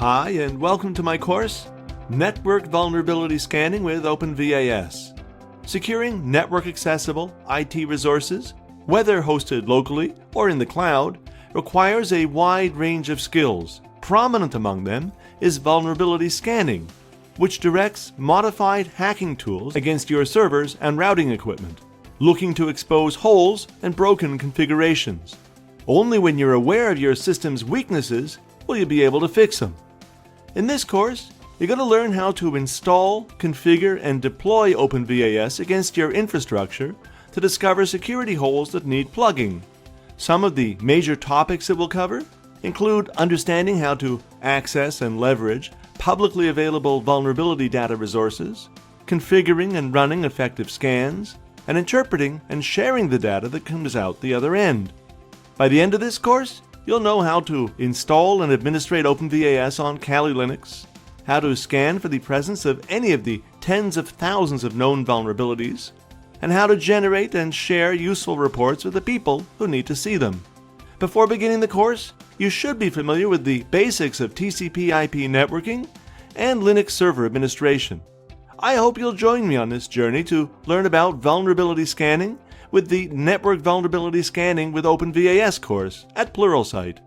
Hi, and welcome to my course, Network Vulnerability Scanning with OpenVAS. Securing network-accessible IT resources, whether hosted locally or in the cloud, requires a wide range of skills. Prominent among them is vulnerability scanning, which directs modified hacking tools against your servers and routing equipment, looking to expose holes and broken configurations. Only when you're aware of your system's weaknesses will you be able to fix them. In this course, you're going to learn how to install, configure, and deploy OpenVAS against your infrastructure to discover security holes that need plugging. Some of the major topics it will cover include understanding how to access and leverage publicly available vulnerability data resources, configuring and running effective scans, and interpreting and sharing the data that comes out the other end. By the end of this course, you'll know how to install and administrate OpenVAS on Kali Linux, how to scan for the presence of any of the tens of thousands of known vulnerabilities, and how to generate and share useful reports with the people who need to see them. Before beginning the course, you should be familiar with the basics of TCP/IP networking and Linux server administration. I hope you'll join me on this journey to learn about vulnerability scanning with the Network Vulnerability Scanning with OpenVAS course at Pluralsight.